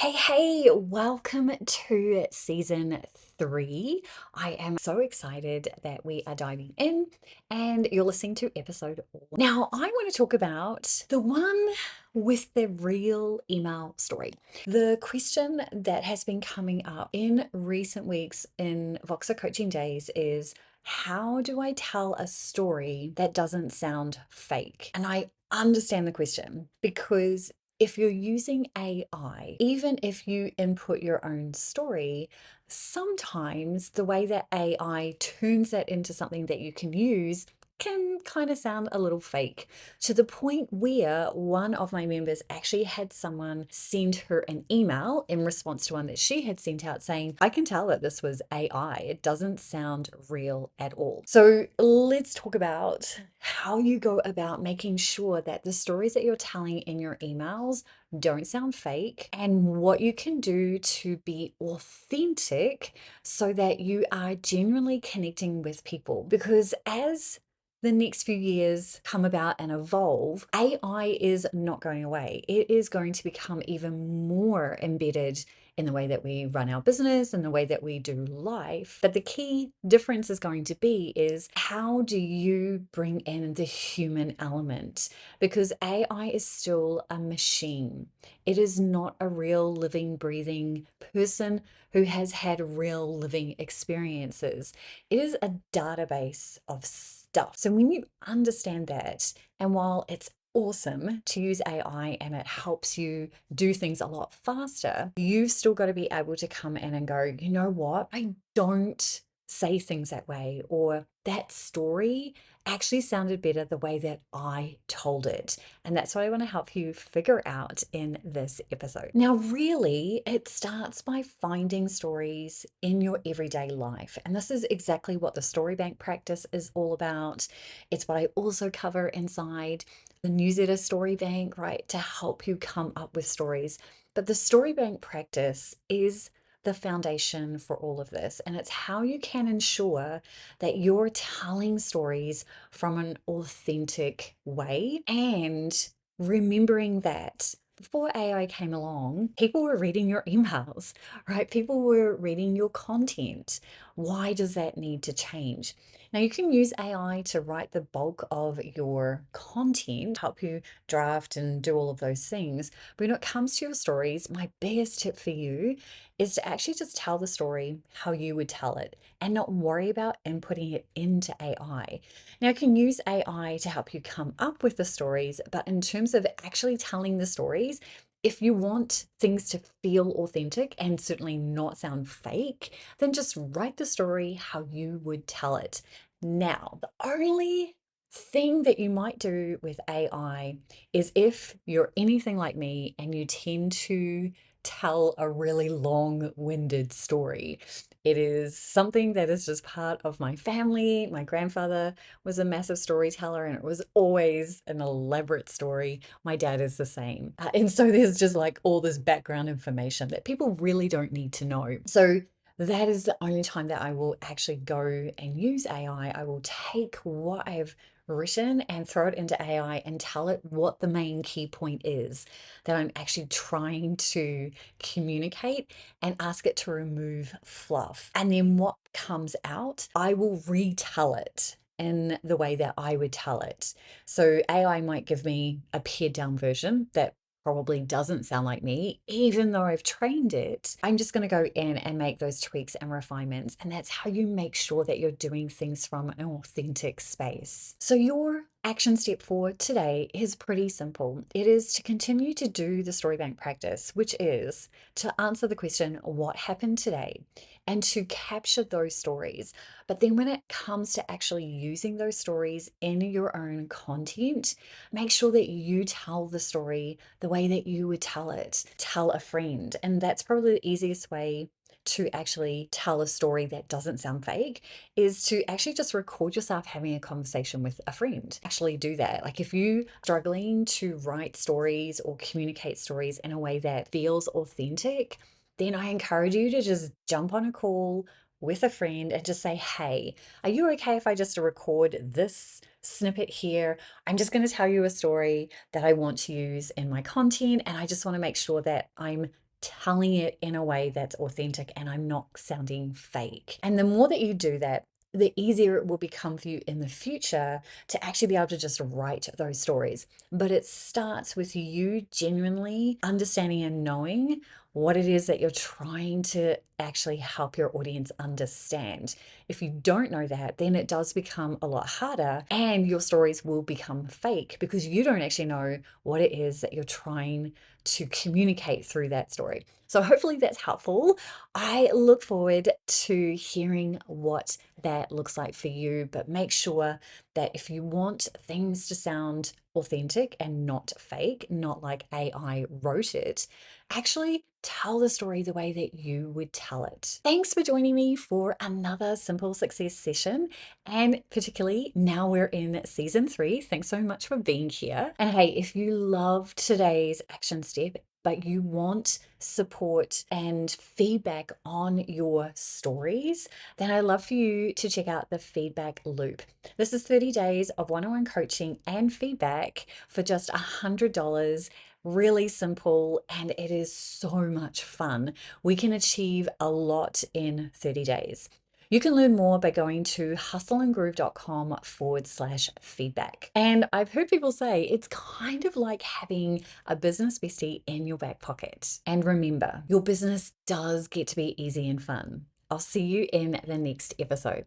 Hey, welcome to season 3. I am so excited that we are diving in and you're listening to episode 1. Now, I want to talk about the one with the real email story. The question that has been coming up in recent weeks in Voxer Coaching Days is, how do I tell a story that doesn't sound fake? And I understand the question because if you're using AI, even if you input your own story, sometimes the way that AI turns that into something that you can use can kind of sound a little fake, to the point where one of my members actually had someone send her an email in response to one that she had sent out saying, I can tell that this was AI. It doesn't sound real at all. So let's talk about how you go about making sure that the stories that you're telling in your emails don't sound fake, and what you can do to be authentic so that you are genuinely connecting with people. Because as the next few years come about and evolve, AI is not going away. It is going to become even more embedded in the way that we run our business and the way that we do life. But the key difference is going to be is, how do you bring in the human element? Because AI is still a machine. It is not a real living, breathing person who has had real living experiences. It is a database of stuff. So when you understand that, and while it's awesome to use AI and it helps you do things a lot faster, you've still got to be able to come in and go, you know what? I don't say things that way, or that story actually sounded better the way that I told it. And that's what I want to help you figure out in this episode. Now, really, it starts by finding stories in your everyday life. And this is exactly what the Story Bank practice is all about. It's what I also cover inside the newsletter Story Bank, right? To help you come up with stories. But the Story Bank practice is the foundation for all of this. And it's how you can ensure that you're telling stories from an authentic way, and remembering that before AI came along, people were reading your emails, right? People were reading your content. Why does that need to change? Now, you can use AI to write the bulk of your content, help you draft and do all of those things. But when it comes to your stories, my biggest tip for you is to actually just tell the story how you would tell it and not worry about inputting it into AI. Now, you can use AI to help you come up with the stories, but in terms of actually telling the stories, if you want things to feel authentic and certainly not sound fake, then just write the story how you would tell it. Now, the only thing that you might do with AI is, if you're anything like me and you tend to tell a really long-winded story. It is something that is just part of my family. My grandfather was a massive storyteller, and it was always an elaborate story. My dad is the same. And so there's just like all this background information that people really don't need to know. So that is the only time that I will actually go and use AI. I will take what I've written and throw it into AI and tell it what the main key point is that I'm actually trying to communicate, and ask it to remove fluff. And then what comes out, I will retell it in the way that I would tell it. So AI might give me a pared down version that probably doesn't sound like me, even though I've trained it. I'm just going to go in and make those tweaks and refinements. And that's how you make sure that you're doing things from an authentic space. So your action step for today is pretty simple. It is to continue to do the Storybank practice, which is to answer the question, what happened today? And to capture those stories. But then when it comes to actually using those stories in your own content, make sure that you tell the story the way that you would tell it. Tell a friend. And that's probably the easiest way to actually tell a story that doesn't sound fake, is to actually just record yourself having a conversation with a friend. Actually do that. Like, if you are struggling to write stories or communicate stories in a way that feels authentic, then I encourage you to just jump on a call with a friend and just say, hey, are you okay if I just record this snippet here? I'm just going to tell you a story that I want to use in my content, and I just want to make sure that I'm telling it in a way that's authentic and I'm not sounding fake. And the more that you do that, the easier it will become for you in the future to actually be able to just write those stories. But it starts with you genuinely understanding and knowing what it is that you're trying to actually help your audience understand. If you don't know that, then it does become a lot harder and your stories will become fake because you don't actually know what it is that you're trying to communicate through that story. So hopefully that's helpful. I look forward to hearing what that looks like for you, but make sure that if you want things to sound authentic and not fake, not like AI wrote it, actually tell the story the way that you would tell it. Thanks for joining me for another Simple Success session. And particularly now we're in season 3. Thanks so much for being here. And hey, if you loved today's action step, but you want support and feedback on your stories, then I'd love for you to check out the feedback loop. This is 30 days of one-on-one coaching and feedback for just $100. Really simple, and it is so much fun. We can achieve a lot in 30 days. You can learn more by going to hustleandgroove.com/feedback. And I've heard people say it's kind of like having a business bestie in your back pocket. And remember, your business does get to be easy and fun. I'll see you in the next episode.